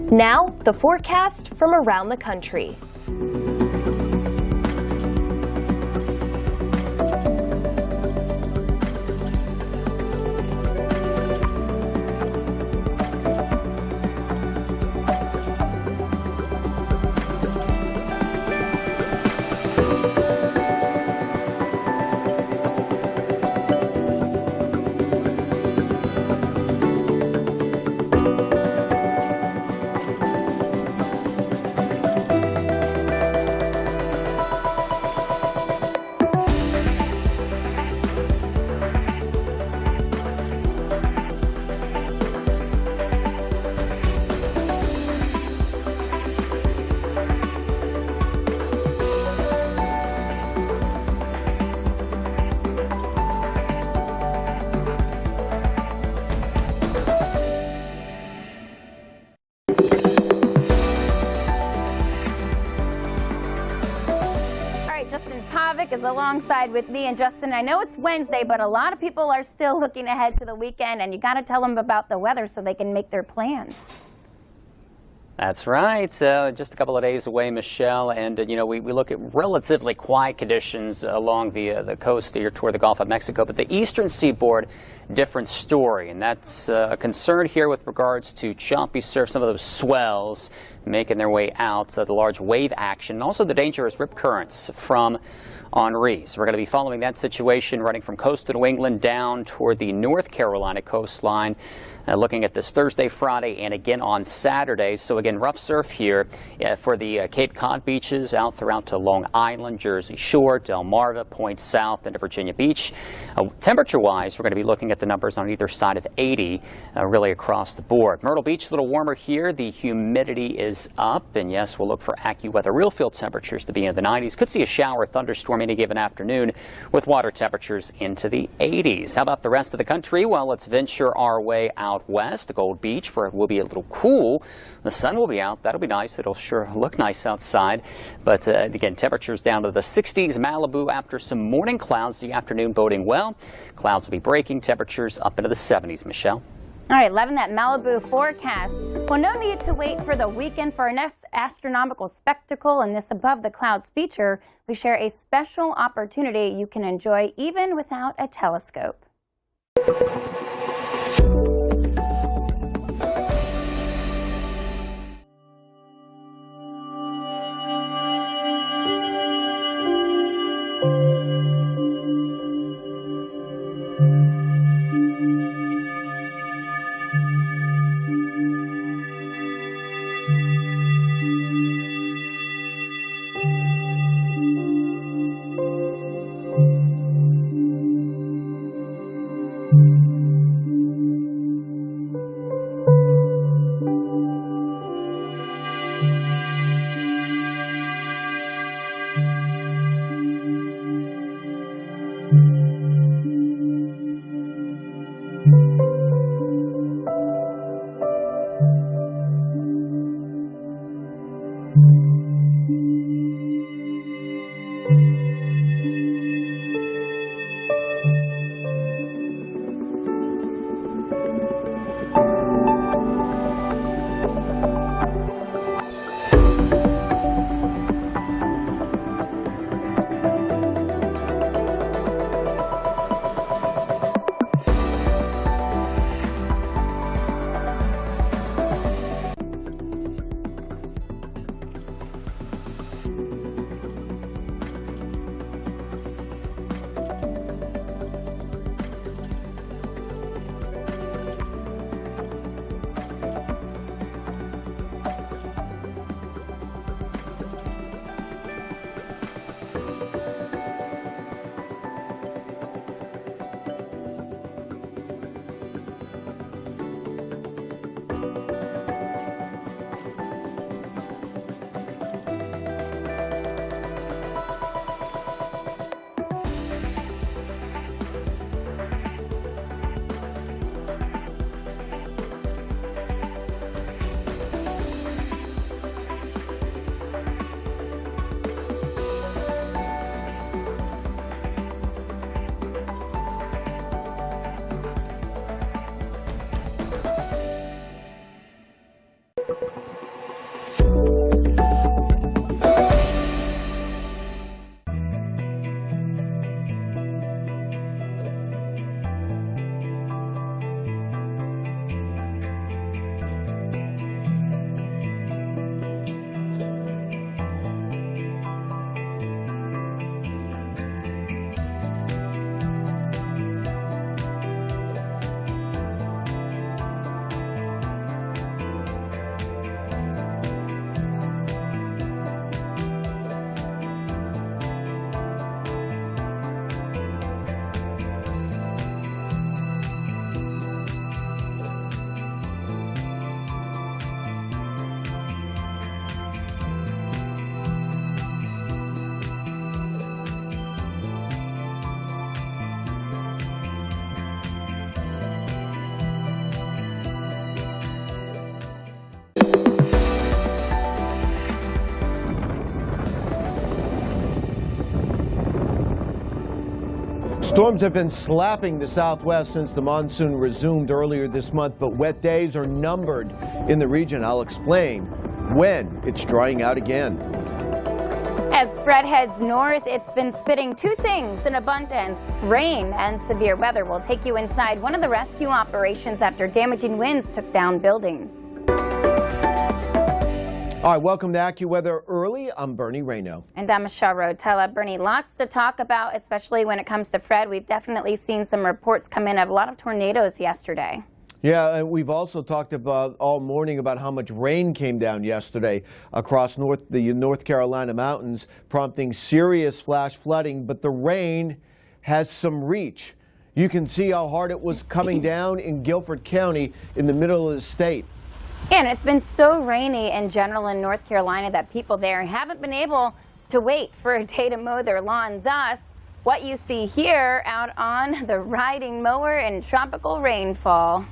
Now, the forecast from around the country. Is alongside with me. And Justin, I know it's Wednesday, but a lot of people are still looking ahead to the weekend, and you got to tell them about the weather so they can make their plans. That's right. Just a couple of days away, Michelle, and you know, we look at relatively quiet conditions along the coast here toward the Gulf of Mexico, but the eastern seaboard, different story, and that's a concern here with regards to choppy surf, some of those swells making their way out, the large wave action, and also the dangerous rip currents from Henri. So we're going to be following that situation running from coastal New England down toward the North Carolina coastline, looking at this Thursday, Friday, and again on Saturday. So again, rough surf here for the Cape Cod beaches out throughout to Long Island, Jersey Shore, Delmarva, Point South, into Virginia Beach. Temperature-wise, we're going to be looking at the numbers on either side of 80 really across the board. Myrtle Beach, a little warmer here. The humidity is up, and yes, we'll look for AccuWeather real field temperatures to be in the 90s. Could see a shower or thunderstorm any given afternoon with water temperatures into the 80s. How about the rest of the country? Well, let's venture our way out west to Gold Beach, where it will be a little cool. The sun will be out. That'll be nice. It'll sure look nice outside. But again, temperatures down to the 60s. Malibu after some morning clouds. The afternoon boding well. Clouds will be breaking. Temperatures up into the 70s. Michelle. All right, loving that Malibu forecast. Well, no need to wait for the weekend for our next astronomical spectacle. In this Above the Clouds feature, we share a special opportunity you can enjoy even without a telescope. Storms have been slapping the Southwest since the monsoon resumed earlier this month, but wet days are numbered in the region. I'll explain when it's drying out again. As Fred heads north, it's been spitting two things in abundance: rain and severe weather. We'll take you inside one of the rescue operations after damaging winds took down buildings. All right, welcome to AccuWeather Early. I'm Bernie Rayno. And I'm Michelle Rotella. Bernie, lots to talk about, especially when it comes to Fred. We've definitely seen some reports come in of a lot of tornadoes yesterday. Yeah, and we've also talked about all morning about how much rain came down yesterday across the North Carolina mountains, prompting serious flash flooding. But the rain has some reach. You can see how hard it was coming down in Guilford County in the middle of the state. And it's been so rainy in general in North Carolina that people there haven't been able to wait for a day to mow their lawn. Thus, what you see here out on the riding mower in tropical rainfall.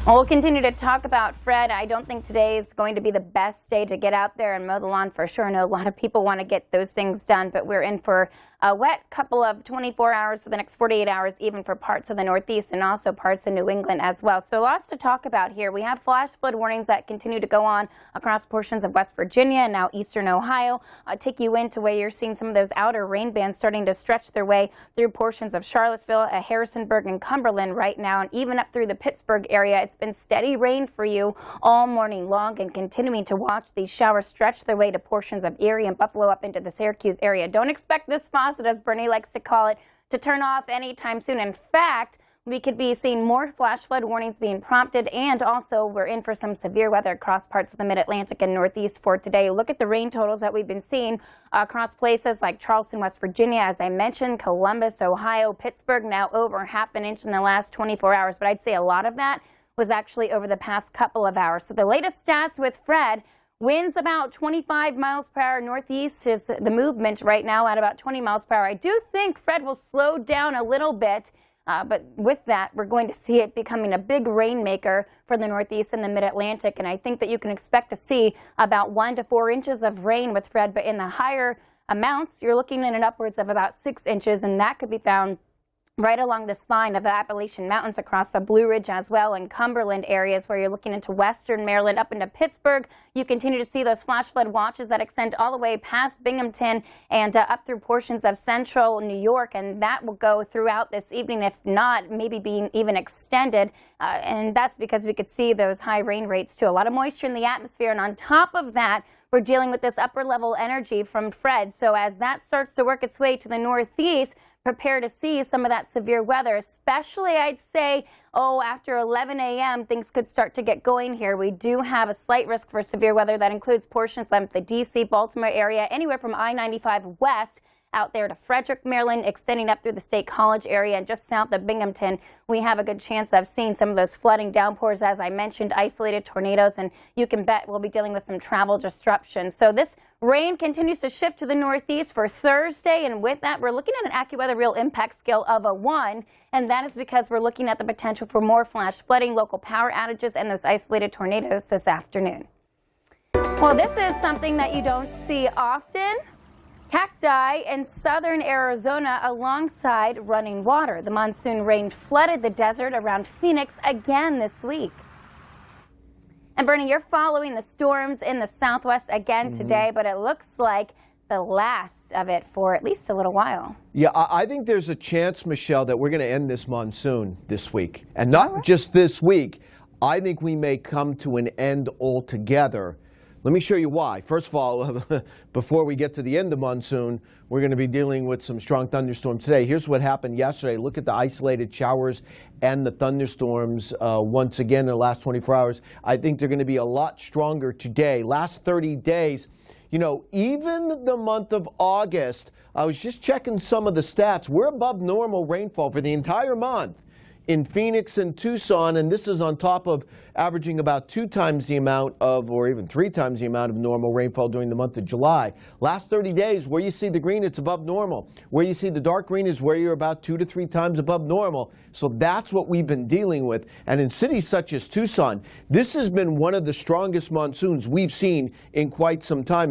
Well, we'll continue to talk about Fred. I don't think today is going to be the best day to get out there and mow the lawn for sure. I know a lot of people want to get those things done, but we're in for a wet couple of 24 hours for the next 48 hours, even for parts of the Northeast and also parts of New England as well. So lots to talk about here. We have flash flood warnings that continue to go on across portions of West Virginia and now eastern Ohio. Take you into where you're seeing some of those outer rain bands starting to stretch their way through portions of Charlottesville, Harrisonburg, and Cumberland right now, and even up through the Pittsburgh area. It's been steady rain for you all morning long, and continuing to watch these showers stretch their way to portions of Erie and Buffalo up into the Syracuse area. Don't expect this faucet, as Bernie likes to call it, to turn off anytime soon. In fact, we could be seeing more flash flood warnings being prompted, and also we're in for some severe weather across parts of the mid-Atlantic and Northeast for today. Look at the rain totals that we've been seeing across places like Charleston, West Virginia, as I mentioned, Columbus, Ohio, Pittsburgh, now over half an inch in the last 24 hours. But I'd say a lot of that was actually over the past couple of hours. So the latest stats with Fred: winds about 25 miles per hour. Northeast is the movement right now at about 20 miles per hour. I do think Fred will slow down a little bit, but with that, we're going to see it becoming a big rainmaker for the Northeast and the Mid-Atlantic. And I think that you can expect to see about 1 to 4 inches of rain with Fred, but in the higher amounts, you're looking at an upwards of about 6 inches, and that could be found right along the spine of the Appalachian Mountains across the Blue Ridge as well, and Cumberland areas where you're looking into western Maryland up into Pittsburgh. You continue to see those flash flood watches that extend all the way past Binghamton and up through portions of central New York, and that will go throughout this evening, if not maybe being even extended. And that's because we could see those high rain rates too. A lot of moisture in the atmosphere, and on top of that, we're dealing with this upper level energy from Fred. So as that starts to work its way to the Northeast, prepare to see some of that severe weather, especially I'd say, after 11 a.m. things could start to get going here. We do have a slight risk for severe weather that includes portions of the D.C., Baltimore area, anywhere from I-95 west out there to Frederick, Maryland, extending up through the State College area and just south of Binghamton. We have a good chance of seeing some of those flooding downpours, as I mentioned, isolated tornadoes, and you can bet we'll be dealing with some travel disruption. So this rain continues to shift to the Northeast for Thursday, and with that, we're looking at an AccuWeather Real Impact Scale of a 1, and that is because we're looking at the potential for more flash flooding, local power outages, and those isolated tornadoes this afternoon. Well, this is something that you don't see often. Cacti in southern Arizona alongside running water. The monsoon rain flooded the desert around Phoenix again this week. And Bernie, you're following the storms in the Southwest again today, but it looks like the last of it for at least a little while. Yeah, I think there's a chance, Michelle, that we're going to end this monsoon this week. And not just this week. I think we may come to an end altogether. Let me show you why. First of all, before we get to the end of monsoon, we're going to be dealing with some strong thunderstorms today. Here's what happened yesterday. Look at the isolated showers and the thunderstorms once again in the last 24 hours. I think they're going to be a lot stronger today. Last 30 days, you know, even the month of August, I was just checking some of the stats. We're above normal rainfall for the entire month in Phoenix and Tucson, and this is on top of averaging about 2 times the amount of, or even 3 times the amount of normal rainfall during the month of July. Last 30 days, where you see the green, it's above normal. Where you see the dark green is where you're about 2 to 3 times above normal. So that's what we've been dealing with. And in cities such as Tucson, this has been one of the strongest monsoons we've seen in quite some time.